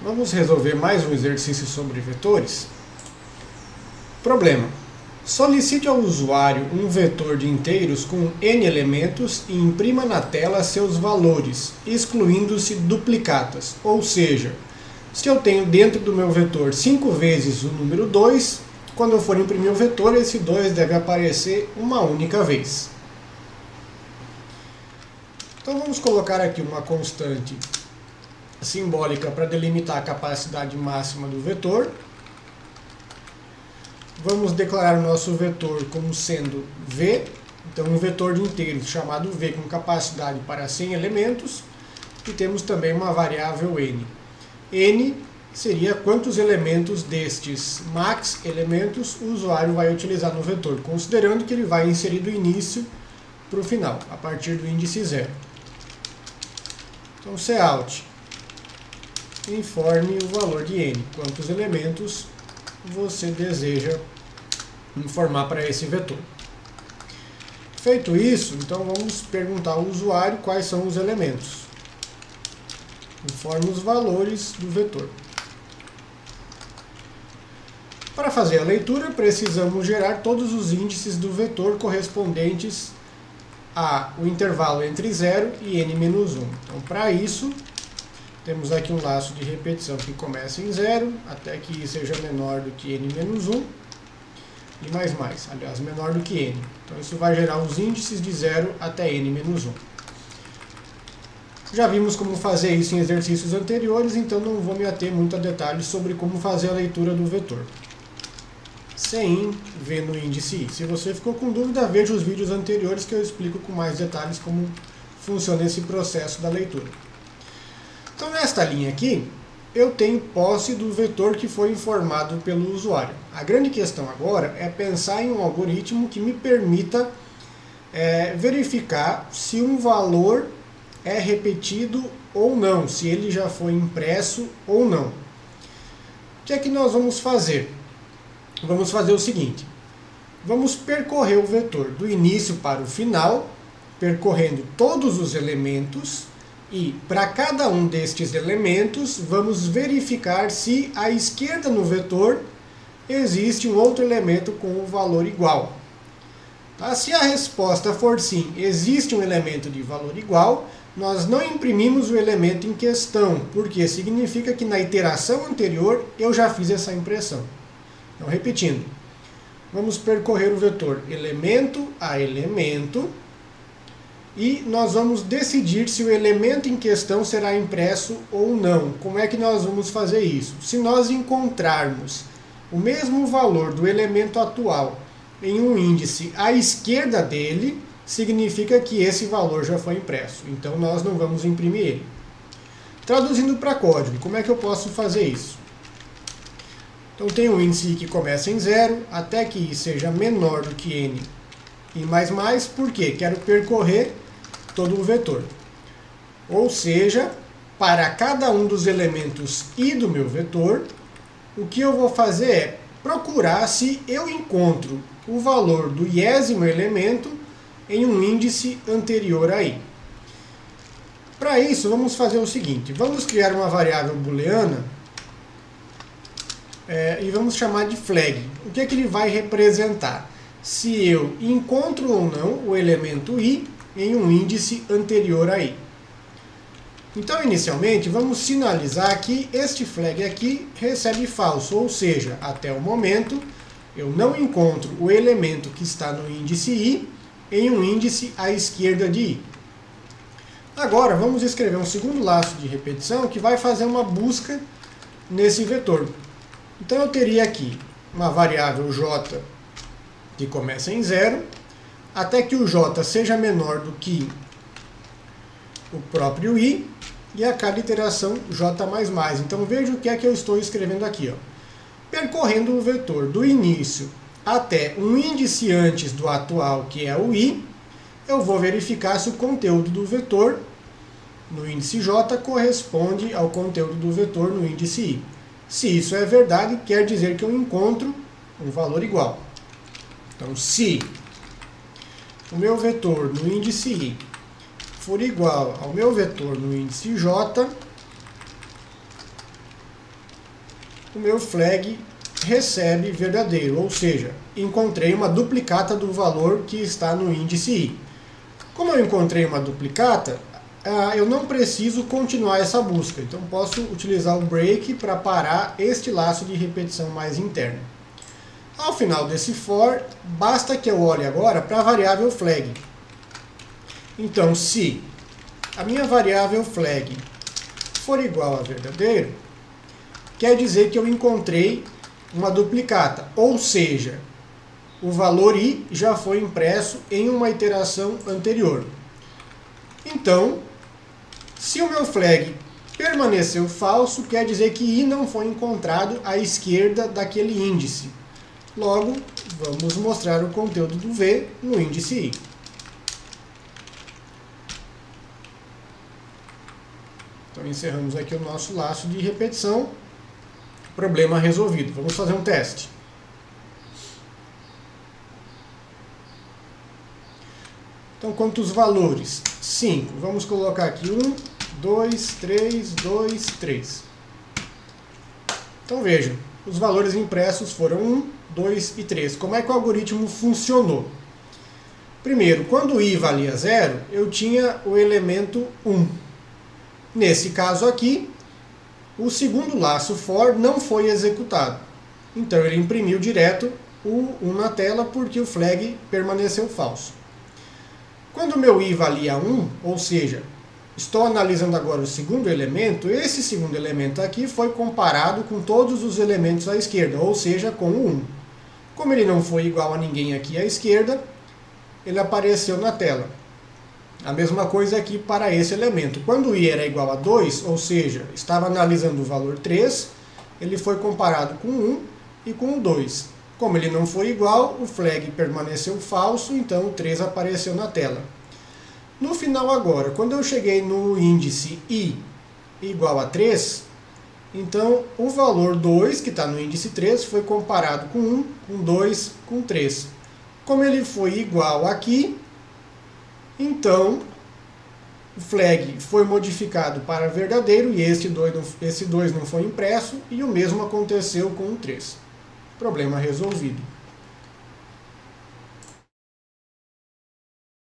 Vamos resolver mais um exercício sobre vetores. Problema: solicite ao usuário um vetor de inteiros com n elementos e imprima na tela seus valores, excluindo-se duplicatas. Ou seja, se eu tenho dentro do meu vetor 5 vezes o número 2, quando eu for imprimir o vetor, esse 2 deve aparecer uma única vez. Então vamos colocar aqui uma constante simbólica para delimitar a capacidade máxima do vetor. Vamos declarar o nosso vetor como sendo V, então um vetor de inteiros chamado V com capacidade para 100 elementos, e temos também uma variável n. N seria quantos elementos destes max elementos o usuário vai utilizar no vetor, considerando que ele vai inserir do início para o final, a partir do índice 0. Então, Cout, informe o valor de n, quantos elementos você deseja informar para esse vetor. Feito isso, então vamos perguntar ao usuário quais são os elementos. Informe os valores do vetor. Para fazer a leitura, precisamos gerar todos os índices do vetor correspondentes ao intervalo entre 0 e n-1. Então, para isso, temos aqui um laço de repetição que começa em 0, até que seja menor do que n-1, e mais, aliás, menor do que n. Então isso vai gerar os índices de 0 até n-1. Já vimos como fazer isso em exercícios anteriores, então não vou me ater muito a detalhes sobre como fazer a leitura do vetor. Cin, V no índice i. Se você ficou com dúvida, veja os vídeos anteriores que eu explico com mais detalhes como funciona esse processo da leitura. Então, nesta linha aqui, eu tenho posse do vetor que foi informado pelo usuário. A grande questão agora é pensar em um algoritmo que me permita verificar se um valor é repetido ou não, se ele já foi impresso ou não. O que é que nós vamos fazer? Vamos fazer o seguinte: vamos percorrer o vetor do início para o final, percorrendo todos os elementos. E, para cada um destes elementos, vamos verificar se à esquerda no vetor existe um outro elemento com o valor igual. Tá? Se a resposta for sim, existe um elemento de valor igual, nós não imprimimos o elemento em questão, porque significa que na iteração anterior eu já fiz essa impressão. Então, repetindo, vamos percorrer o vetor elemento a elemento, e nós vamos decidir se o elemento em questão será impresso ou não. Como é que nós vamos fazer isso? Se nós encontrarmos o mesmo valor do elemento atual em um índice à esquerda dele, significa que esse valor já foi impresso. Então nós não vamos imprimir ele. Traduzindo para código, como é que eu posso fazer isso? Então tem um índice que começa em 0 até que i seja menor do que n e mais, porque quero percorrer todo o vetor. Ou seja, para cada um dos elementos i do meu vetor, o que eu vou fazer é procurar se eu encontro o valor do iésimo elemento em um índice anterior a i. Para isso, vamos fazer o seguinte: vamos criar uma variável booleana e vamos chamar de flag. O que é que ele vai representar? Se eu encontro ou não o elemento i em um índice anterior a i. Então, inicialmente, vamos sinalizar que este flag aqui recebe falso, ou seja, até o momento eu não encontro o elemento que está no índice i em um índice à esquerda de i. Agora, vamos escrever um segundo laço de repetição que vai fazer uma busca nesse vetor. Então, eu teria aqui uma variável j que começa em 0, até que o j seja menor do que o próprio i, e a cada iteração j++. Então veja o que é que eu estou escrevendo aqui. Percorrendo o vetor do início até um índice antes do atual, que é o i, eu vou verificar se o conteúdo do vetor no índice j corresponde ao conteúdo do vetor no índice i. Se isso é verdade, quer dizer que eu encontro um valor igual. Então, se o meu vetor no índice i for igual ao meu vetor no índice j, o meu flag recebe verdadeiro, ou seja, encontrei uma duplicata do valor que está no índice i. Como eu encontrei uma duplicata, eu não preciso continuar essa busca, então posso utilizar o break para parar este laço de repetição mais interna. Ao final desse for, basta que eu olhe agora para a variável flag. Então, se a minha variável flag for igual a verdadeiro, quer dizer que eu encontrei uma duplicata, ou seja, o valor i já foi impresso em uma iteração anterior. Então, se o meu flag permaneceu falso, quer dizer que i não foi encontrado à esquerda daquele índice. Logo, vamos mostrar o conteúdo do v no índice i. Então, encerramos aqui o nosso laço de repetição. Problema resolvido. Vamos fazer um teste. Então, quantos valores? 5. Vamos colocar aqui 1, 2, 3, 2, 3. Então, vejam, os valores impressos foram 1, 2 e 3. Como é que o algoritmo funcionou? Primeiro, quando i valia 0, eu tinha o elemento 1. Nesse caso aqui, o segundo laço for não foi executado. Então ele imprimiu direto o 1 na tela porque o flag permaneceu falso. Quando o meu i valia 1, ou seja, estou analisando agora o segundo elemento, esse segundo elemento aqui foi comparado com todos os elementos à esquerda, ou seja, com o 1. Como ele não foi igual a ninguém aqui à esquerda, ele apareceu na tela. A mesma coisa aqui para esse elemento. Quando i era igual a 2, ou seja, estava analisando o valor 3, ele foi comparado com 1 e com o 2. Como ele não foi igual, o flag permaneceu falso, então o 3 apareceu na tela. No final agora, quando eu cheguei no índice i igual a 3, então o valor 2, que está no índice 3, foi comparado com 1, com 2, com 3. Como ele foi igual aqui, então o flag foi modificado para verdadeiro e esse 2 não foi impresso, e o mesmo aconteceu com o 3. Problema resolvido.